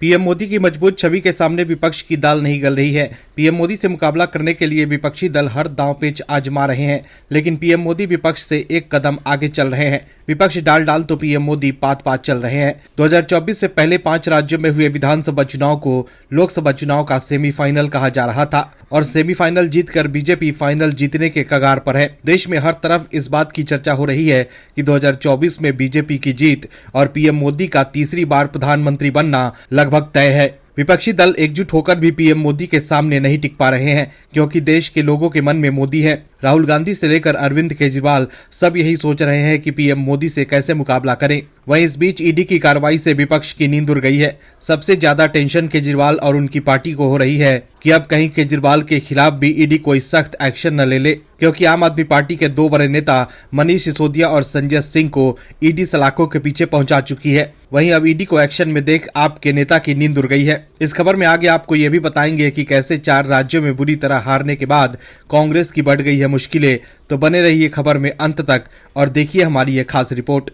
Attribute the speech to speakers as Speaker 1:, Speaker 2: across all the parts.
Speaker 1: PM Modi की मजबूत छवि के सामने विपक्ष की दाल नहीं गल रही है। पीएम मोदी से मुकाबला करने के लिए विपक्षी दल हर दांव पेच आजमा रहे हैं, लेकिन पीएम मोदी विपक्ष से एक कदम आगे चल रहे हैं। विपक्ष डाल डाल तो पीएम मोदी पात पात चल रहे हैं। 2024 से पहले 5 राज्यों में हुए विधानसभा चुनाव को लोकसभा चुनाव का सेमीफाइनल कहा जा रहा था और सेमीफाइनल जीतकर बीजेपी फाइनल जीतने के कगार पर है। देश में हर तरफ इस बात की चर्चा हो रही है कि 2024 में बीजेपी की जीत और पीएम मोदी का तीसरी बार प्रधानमंत्री बनना लगभग तय है। विपक्षी दल एकजुट होकर भी पीएम मोदी के सामने नहीं टिक पा रहे हैं, क्योंकि देश के लोगों के मन में मोदी है। राहुल गांधी से लेकर अरविंद केजरीवाल सब यही सोच रहे हैं कि पीएम मोदी से कैसे मुकाबला करें। वहीं इस बीच ईडी की कार्रवाई से विपक्ष की नींद उड़ गई है। सबसे ज्यादा टेंशन केजरीवाल और उनकी पार्टी को हो रही है कि अब कहीं केजरीवाल के खिलाफ भी ईडी कोई सख्त एक्शन न ले ले, क्योंकि आम आदमी पार्टी के 2 बड़े नेता मनीष सिसोदिया और संजय सिंह को ईडी सलाखों के पीछे पहुंचा चुकी है। वहीं अब ईडी को एक्शन में देख आपके नेता की नींद उड़ गई है। इस खबर में आगे आपको ये भी बताएंगे कि कैसे 4 राज्यों में बुरी तरह हारने के बाद कांग्रेस की बढ़ गई है मुश्किलें। तो बने रहिए खबर में अंत तक और देखिए हमारी ये खास रिपोर्ट।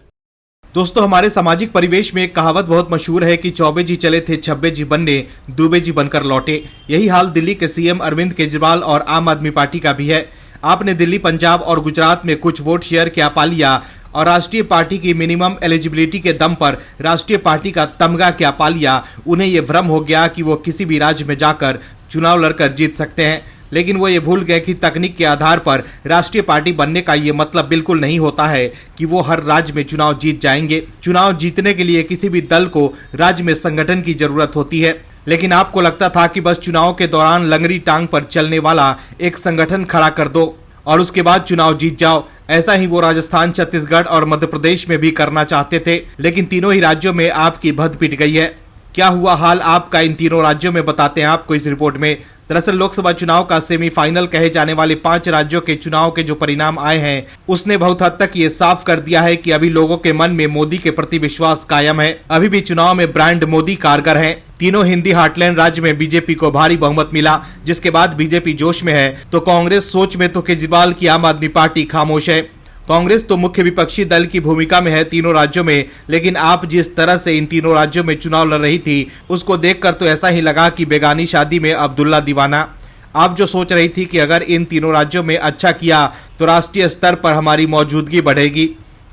Speaker 1: दोस्तों, हमारे सामाजिक परिवेश में एक कहावत बहुत मशहूर है कि चौबे जी चले थे छब्बे जी बनने, दुबे जी बनकर लौटे। यही हाल दिल्ली के सीएम अरविंद केजरीवाल और आम आदमी पार्टी का भी है। आपने दिल्ली, पंजाब और गुजरात में कुछ वोट शेयर क्या पा लिया और राष्ट्रीय पार्टी की मिनिमम एलिजिबिलिटी के दम पर राष्ट्रीय पार्टी का तमगा क्या पा लिया। उन्हें यह भ्रम हो गया कि वो किसी भी राज्य में जाकर चुनाव लड़कर जीत सकते हैं, लेकिन वो ये भूल गए कि तकनीक के आधार पर राष्ट्रीय पार्टी बनने का ये मतलब बिल्कुल नहीं होता है कि वो हर राज्य में चुनाव जीत जाएंगे। चुनाव जीतने के लिए किसी भी दल को राज्य में संगठन की जरूरत होती है, लेकिन आपको लगता था कि बस चुनाव के दौरान लंगड़ी टांग पर चलने वाला एक संगठन खड़ा कर दो और उसके बाद चुनाव जीत जाओ। ऐसा ही वो राजस्थान, छत्तीसगढ़ और मध्य प्रदेश में भी करना चाहते थे, लेकिन तीनों ही राज्यों में आपकी भद पिट गई है। क्या हुआ हाल आपका इन तीनों राज्यों में, बताते हैं आपको इस रिपोर्ट में। दरअसल लोकसभा चुनाव का सेमीफाइनल कहे जाने वाले 5 राज्यों के चुनाव के जो परिणाम आए हैं, उसने बहुत हद तक ये साफ कर दिया है कि अभी लोगों के मन में मोदी के प्रति विश्वास कायम है। अभी भी चुनाव में ब्रांड मोदी कारगर है। तीनों हिंदी हार्टलैंड राज्य में बीजेपी को भारी बहुमत मिला, जिसके बाद बीजेपी जोश में है तो कांग्रेस सोच में, तो केजरीवाल की आम आदमी पार्टी खामोश है। कांग्रेस तो मुख्य विपक्षी दल की भूमिका में है तीनों राज्यों में, लेकिन आप जिस तरह से इन तीनों राज्यों में चुनाव लड़ रही थी उसको देखकर तो ऐसा ही लगा कि बेगानी शादी में अब्दुल्ला दीवाना। आप जो सोच रही थी कि अगर इन तीनों राज्यों में अच्छा किया तो राष्ट्रीय स्तर पर हमारी मौजूदगी बढ़ेगी,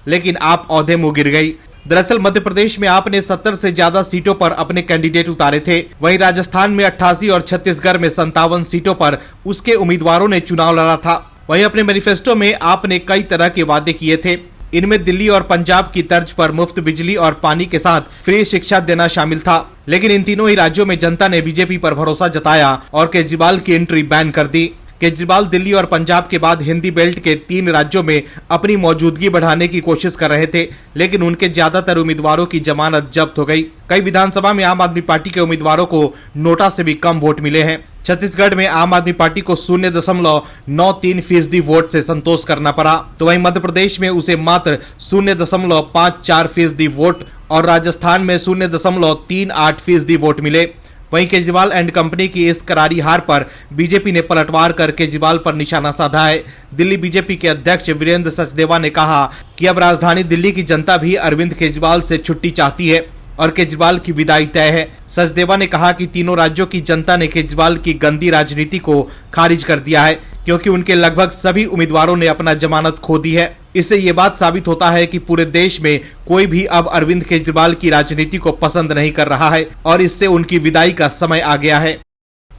Speaker 1: लेकिन आप औंधे मुंह गिर गई। दरअसल मध्य प्रदेश में आपने 70 से ज्यादा सीटों पर अपने कैंडिडेट उतारे थे। वहीं राजस्थान में 88 और छत्तीसगढ़ में 57 सीटों पर उसके उम्मीदवारों ने चुनाव लड़ा था। वहीं अपने मैनिफेस्टो में आपने कई तरह के वादे किए थे। इनमें दिल्ली और पंजाब की तर्ज पर मुफ्त बिजली और पानी के साथ फ्री शिक्षा देना शामिल था, लेकिन इन तीनों ही राज्यों में जनता ने बीजेपी पर भरोसा जताया और केजरीवाल की एंट्री बैन कर दी। केजरीवाल दिल्ली और पंजाब के बाद हिंदी बेल्ट के 3 राज्यों में अपनी मौजूदगी बढ़ाने की कोशिश कर रहे थे, लेकिन उनके ज्यादातर उम्मीदवारों की जमानत जब्त हो गई। कई विधानसभा में आम आदमी पार्टी के उम्मीदवारों को नोटा से भी कम वोट मिले हैं। छत्तीसगढ़ में आम आदमी पार्टी को 0.93% वोट से संतोष करना पड़ा, तो वहीं मध्य प्रदेश में उसे मात्र 0.54% वोट और राजस्थान में 0.38% वोट मिले। वहीं केजरीवाल एंड कंपनी की इस करारी हार पर बीजेपी ने पलटवार कर केजरीवाल पर निशाना साधा है। दिल्ली बीजेपी के अध्यक्ष वीरेंद्र सचदेवा ने कहा कि अब राजधानी दिल्ली की जनता भी अरविंद केजरीवाल से छुट्टी चाहती है और केजरीवाल की विदाई तय है। सचदेवा ने कहा कि तीनों राज्यों की जनता ने केजरीवाल की गंदी राजनीति को खारिज कर दिया है, क्योंकि उनके लगभग सभी उम्मीदवारों ने अपना जमानत खो दी है। इससे ये बात साबित होता है कि पूरे देश में कोई भी अब अरविंद केजरीवाल की राजनीति को पसंद नहीं कर रहा है और इससे उनकी विदाई का समय आ गया है।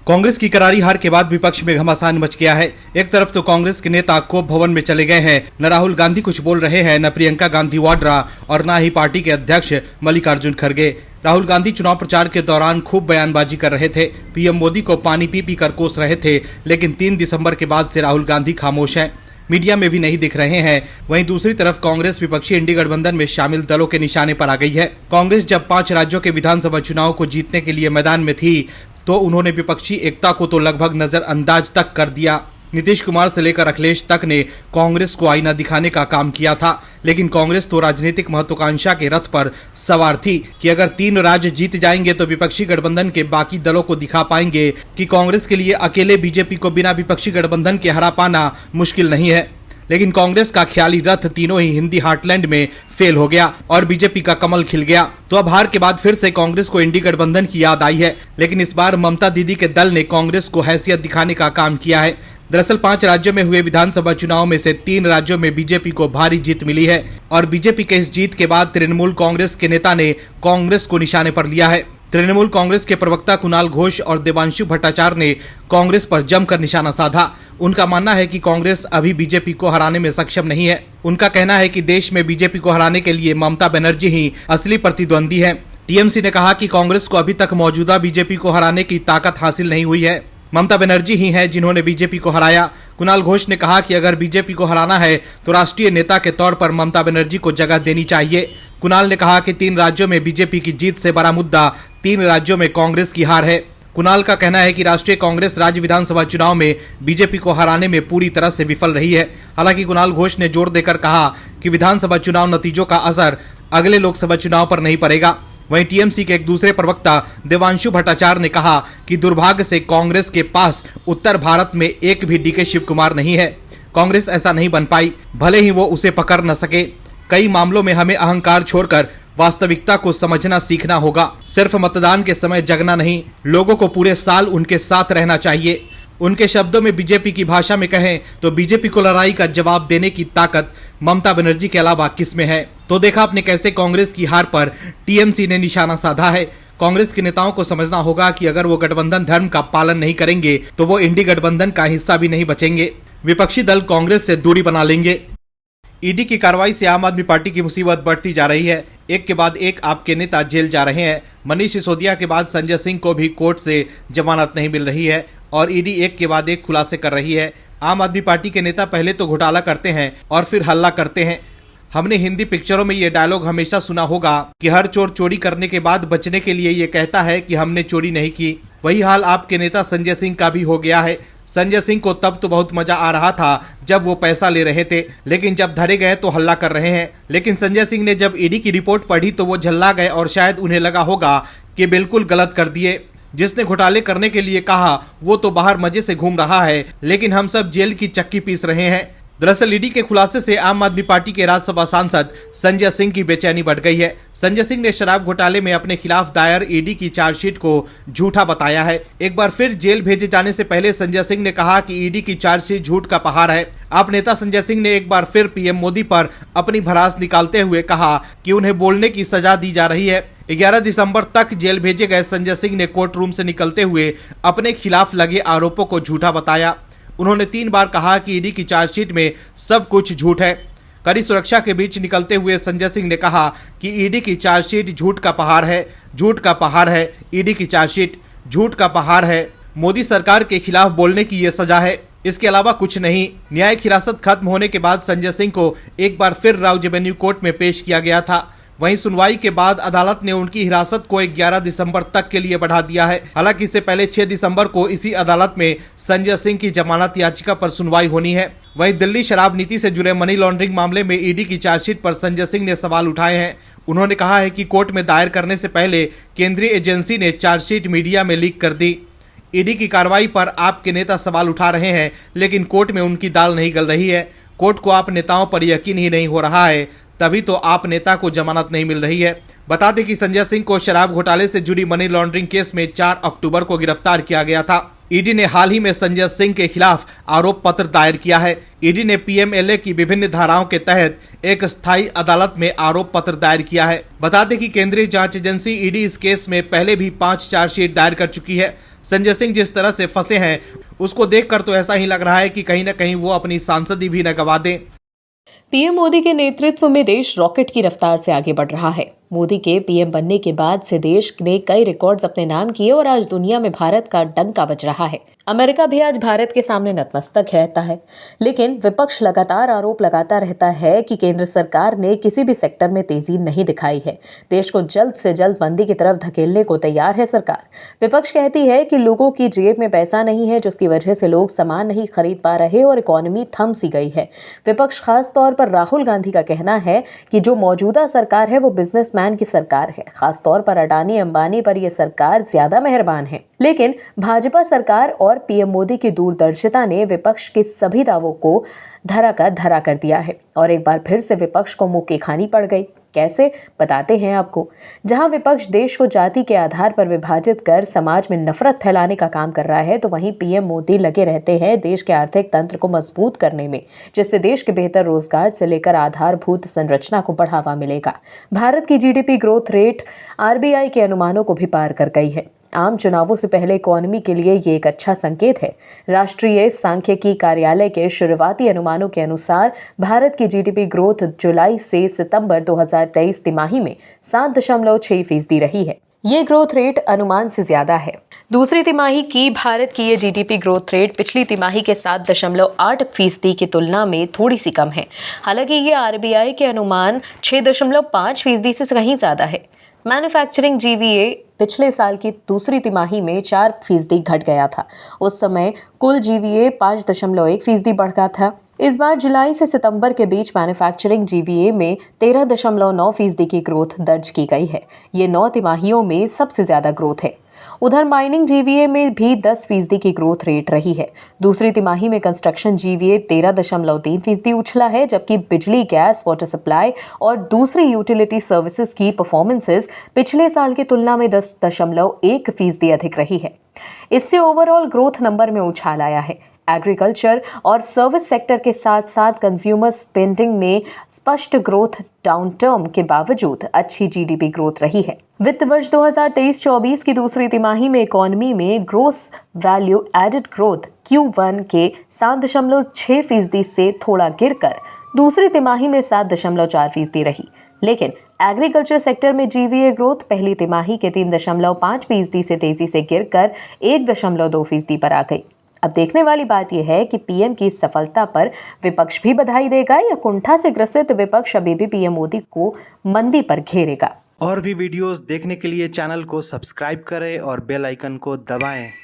Speaker 1: कांग्रेस की करारी हार के बाद विपक्ष में घमासान मच गया है। एक तरफ तो कांग्रेस के नेता कोप भवन में चले गए हैं, न राहुल गांधी कुछ बोल रहे हैं, न प्रियंका गांधी वाड्रा और न ही पार्टी के अध्यक्ष मल्लिकार्जुन खड़गे। राहुल गांधी चुनाव प्रचार के दौरान खूब बयानबाजी कर रहे थे, पीएम मोदी को पानी पी पी कर कोस रहे थे, लेकिन 3 दिसंबर के बाद से राहुल गांधी खामोश हैं, मीडिया में भी नहीं दिख रहे हैं। वहीं दूसरी तरफ कांग्रेस विपक्षी इंडी गठबंधन में शामिल दलों के निशाने पर आ गई है। कांग्रेस जब 5 राज्यों के विधानसभा चुनाव को जीतने के लिए मैदान में थी तो उन्होंने विपक्षी एकता को तो लगभग नजरअंदाज तक कर दिया। नीतीश कुमार से लेकर अखिलेश तक ने कांग्रेस को आईना दिखाने का काम किया था, लेकिन कांग्रेस तो राजनीतिक महत्वाकांक्षा के रथ पर सवार थी कि अगर 3 राज्य जीत जाएंगे तो विपक्षी गठबंधन के बाकी दलों को दिखा पाएंगे कि कांग्रेस के लिए अकेले बीजेपी को बिना विपक्षी गठबंधन के हरा पाना मुश्किल नहीं है। लेकिन कांग्रेस का ख्याली रथ तीनों ही हिंदी हार्टलैंड में फेल हो गया और बीजेपी का कमल खिल गया। तो अब हार के बाद फिर से कांग्रेस को इंडी गठबंधन की याद आई है, लेकिन इस बार ममता दीदी के दल ने कांग्रेस को हैसियत दिखाने का काम किया है। दरअसल 5 राज्यों में हुए विधानसभा चुनाव में से 3 राज्यों में बीजेपी को भारी जीत मिली है और बीजेपी के इस जीत के बाद तृणमूल कांग्रेस के नेता ने कांग्रेस को निशाने पर लिया है। तृणमूल कांग्रेस के प्रवक्ता कुणाल घोष और देवांशु भट्टाचार्य ने कांग्रेस पर जमकर निशाना साधा। उनका मानना है कि कांग्रेस अभी बीजेपी को हराने में सक्षम नहीं है। उनका कहना है कि देश में बीजेपी को हराने के लिए ममता बनर्जी ही असली प्रतिद्वंदी है। टीएमसी ने कहा कि कांग्रेस को अभी तक मौजूदा बीजेपी को हराने की ताकत हासिल नहीं हुई है। ममता बनर्जी ही हैं जिन्होंने बीजेपी को हराया। कुणाल घोष ने कहा कि अगर बीजेपी को हराना है तो राष्ट्रीय नेता के तौर पर ममता बनर्जी को जगह देनी चाहिए। कुणाल ने कहा कि 3 राज्यों में बीजेपी की जीत से बड़ा मुद्दा 3 राज्यों में कांग्रेस की हार है। कुणाल का कहना है कि राष्ट्रीय कांग्रेस राज्य विधानसभा चुनाव में बीजेपी को हराने में पूरी तरह से विफल रही है। हालांकि कुणाल घोष ने जोर देकर कहा कि विधानसभा चुनाव नतीजों का असर अगले लोकसभा चुनाव पर नहीं पड़ेगा। वहीं टीएमसी के एक दूसरे प्रवक्ता देवांशु भट्टाचार्य ने कहा कि दुर्भाग्य से कांग्रेस के पास उत्तर भारत में एक भी डीके शिव कुमार नहीं है। कांग्रेस ऐसा नहीं बन पाई, भले ही वो उसे पकड़ न सके। कई मामलों में हमें अहंकार छोड़कर वास्तविकता को समझना सीखना होगा। सिर्फ मतदान के समय जगना नहीं, लोगों को पूरे साल उनके साथ रहना चाहिए। उनके शब्दों में बीजेपी की भाषा में कहें तो बीजेपी को लड़ाई का जवाब देने की ताकत ममता बनर्जी के अलावा किस में है। तो देखा आपने कैसे कांग्रेस की हार पर टीएमसी ने निशाना साधा है। कांग्रेस के नेताओं को समझना होगा कि अगर वो गठबंधन धर्म का पालन नहीं करेंगे तो वो इंडी गठबंधन का हिस्सा भी नहीं बचेंगे। विपक्षी दल कांग्रेस से दूरी बना लेंगे। ईडी की कार्रवाई से आम आदमी पार्टी की मुसीबत बढ़ती जा रही है। एक के बाद एक आपके नेता जेल जा रहे हैं। मनीष सिसोदिया के बाद संजय सिंह को भी कोर्ट से जमानत नहीं मिल रही है और ईडी एक के बाद एक खुलासे कर रही है। आम आदमी पार्टी के नेता पहले तो घोटाला करते हैं और फिर हल्ला करते हैं। हमने हिंदी पिक्चरों में ये डायलॉग हमेशा सुना होगा कि हर चोर चोरी करने के बाद बचने के लिए ये कहता है कि हमने चोरी नहीं की। वही हाल आपके नेता संजय सिंह का भी हो गया है। संजय सिंह को तब तो बहुत मजा आ रहा था जब वो पैसा ले रहे थे, लेकिन जब धरे गए तो हल्ला कर रहे हैं। लेकिन संजय सिंह ने जब ईडी की रिपोर्ट पढ़ी तो वो झल्ला गए और शायद उन्हें लगा होगा कि बिल्कुल गलत कर दिए। जिसने घोटाले करने के लिए कहा वो तो बाहर मजे से घूम रहा है, लेकिन हम सब जेल की चक्की पीस रहे हैं। दरअसल ईडी के खुलासे से आम आदमी पार्टी के राज्यसभा सांसद संजय सिंह की बेचैनी बढ़ गई है। संजय सिंह ने शराब घोटाले में अपने खिलाफ दायर ईडी की चार्जशीट को झूठा बताया है। एक बार फिर जेल भेजे जाने से पहले संजय सिंह ने कहा कि ईडी की चार्जशीट झूठ का पहाड़ है। आप नेता संजय सिंह ने एक बार फिर पीएम मोदी पर अपनी भड़ास निकालते हुए कहा कि उन्हें बोलने की सजा दी जा रही है। 11 दिसंबर तक जेल भेजे गए संजय सिंह ने कोर्ट रूम से निकलते हुए अपने खिलाफ लगे आरोपों को झूठा बताया। उन्होंने 3 बार कहा कि ईडी की चार्जशीट में सब कुछ झूठ है। कड़ी सुरक्षा के बीच निकलते हुए संजय सिंह ने कहा कि ईडी की चार्जशीट झूठ का पहाड़ है, झूठ का पहाड़ है, ईडी की चार्जशीट झूठ का पहाड़ है। मोदी सरकार के खिलाफ बोलने की ये सजा है, इसके अलावा कुछ नहीं। न्यायिक हिरासत खत्म होने के बाद संजय सिंह को एक बार फिर राव जेवेन्यू कोर्ट में पेश किया गया था। वहीं सुनवाई के बाद अदालत ने उनकी हिरासत को 11 दिसंबर तक के लिए बढ़ा दिया है। हालांकि इससे पहले 6 दिसंबर को इसी अदालत में संजय सिंह की जमानत याचिका पर सुनवाई होनी है। वहीं दिल्ली शराब नीति से जुड़े मनी लॉन्ड्रिंग मामले में ईडी की चार्जशीट पर संजय सिंह ने सवाल उठाए हैं। उन्होंने कहा है कि कोर्ट में दायर करने से पहले केंद्रीय एजेंसी ने चार्जशीट मीडिया में लीक कर दी। ईडी की कार्रवाई पर आपके नेता सवाल उठा रहे हैं, लेकिन कोर्ट में उनकी दाल नहीं गल रही है। कोर्ट को आप नेताओं पर यकीन ही नहीं हो रहा है, तभी तो आप नेता को जमानत नहीं मिल रही है। बता दें कि संजय सिंह को शराब घोटाले से जुड़ी मनी लॉन्ड्रिंग केस में 4 अक्टूबर को गिरफ्तार किया गया था। ईडी ने हाल ही में संजय सिंह के खिलाफ आरोप पत्र दायर किया है। ईडी ने पीएमएलए की विभिन्न धाराओं के तहत एक स्थायी अदालत में आरोप पत्र दायर किया है। बता दें कि केंद्रीय जांच एजेंसी ईडी इस केस में पहले भी 5 चार्जशीट दायर कर चुकी है। संजय सिंह जिस तरह से फंसे हैं उसको देखकर तो ऐसा ही लग रहा है कि कहीं न कहीं वो अपनी सांसदी भी न गवा दें।
Speaker 2: पीएम मोदी के नेतृत्व में देश रॉकेट की रफ्तार से आगे बढ़ रहा है। मोदी के पीएम बनने के बाद से देश ने कई रिकॉर्ड्स अपने नाम किए और आज दुनिया में भारत का डंका बज रहा है। अमेरिका भी आज भारत के सामने नतमस्तक रहता है, लेकिन विपक्ष लगातार आरोप लगाता रहता है कि केंद्र सरकार ने किसी भी सेक्टर में तेजी नहीं दिखाई है। देश को जल्द से जल्द मंदी की तरफ धकेलने को तैयार है सरकार। विपक्ष कहती है कि लोगों की जेब में पैसा नहीं है, जिसकी वजह से लोग सामान नहीं खरीद पा रहे और इकोनॉमी थम सी गई है। विपक्ष खास तौर पर राहुल गांधी का कहना है कि जो मौजूदा सरकार है वो बिजनेसमैन पाकिस्तान की सरकार है। खासतौर पर अडानी अंबानी पर यह सरकार ज्यादा मेहरबान है। लेकिन भाजपा सरकार और पीएम मोदी की दूरदर्शिता ने विपक्ष के सभी दावों को धरा का धरा कर दिया है और एक बार फिर से विपक्ष को मुक्की खानी पड़ गई। कैसे, बताते हैं आपको। जहां विपक्ष देश को जाति के आधार पर विभाजित कर समाज में नफरत फैलाने का काम कर रहा है, तो वहीं पीएम मोदी लगे रहते हैं देश के आर्थिक तंत्र को मजबूत करने में, जिससे देश के बेहतर रोजगार से लेकर आधारभूत संरचना को बढ़ावा मिलेगा। भारत की जीडीपी ग्रोथ रेट आरबीआई के अनुमानों को भी पार कर गई है। आम चुनावों से पहले इकोनॉमी के लिए ये एक अच्छा संकेत है। राष्ट्रीय सांख्यिकी कार्यालय के शुरुआती अनुमानों के अनुसार भारत की जीडीपी ग्रोथ जुलाई से सितंबर 2023 तिमाही में 7.6% रही है। ये ग्रोथ रेट अनुमान से ज्यादा है। दूसरी तिमाही की भारत की ये जीडीपी ग्रोथ रेट पिछली तिमाही के 7.8% की तुलना में थोड़ी सी कम है। हालांकि ये आरबीआई के अनुमान 6.5% से कहीं ज्यादा है। मैन्युफैक्चरिंग जीवीए पिछले साल की दूसरी तिमाही में 4% घट गया था। उस समय कुल जीवीए 5.1% बढ़ गया था। इस बार जुलाई से सितंबर के बीच मैन्युफैक्चरिंग जीवीए में 13.9% की ग्रोथ दर्ज की गई है। ये 9 तिमाहियों में सबसे ज्यादा ग्रोथ है। उधर माइनिंग जीवीए में भी 10% की ग्रोथ रेट रही है। दूसरी तिमाही में कंस्ट्रक्शन जीवीए 13.3% उछला है, जबकि बिजली, गैस, वाटर सप्लाई और दूसरी यूटिलिटी सर्विसेज की परफॉर्मेंसेस पिछले साल की तुलना में 10.1% अधिक रही है। इससे ओवरऑल ग्रोथ नंबर में उछाल आया है। एग्रीकल्चर और सर्विस सेक्टर के साथ साथ कंज्यूमर स्पेंडिंग में स्पष्ट ग्रोथ डाउनटर्न के बावजूद अच्छी जीडीपी ग्रोथ रही है। वित्त वर्ष 2023-24 की दूसरी तिमाही में इकोनॉमी में gross value added growth Q1 के 7.6% से थोड़ा गिरकर दूसरी तिमाही में 7.4% रही। लेकिन एग्रीकल्चर सेक्टर में जीवीए ग्रोथ पहली तिमाही के 3.5% से तेजी से गिरकर 1.2% पर आ गई। अब देखने वाली बात यह है कि पीएम की सफलता पर विपक्ष भी बधाई देगा या कुंठा से ग्रसित विपक्ष अभी भी पीएम मोदी को मंदी पर घेरेगा।
Speaker 1: और भी वीडियोस देखने के लिए चैनल को सब्सक्राइब करें और बेल आइकन को दबाएं।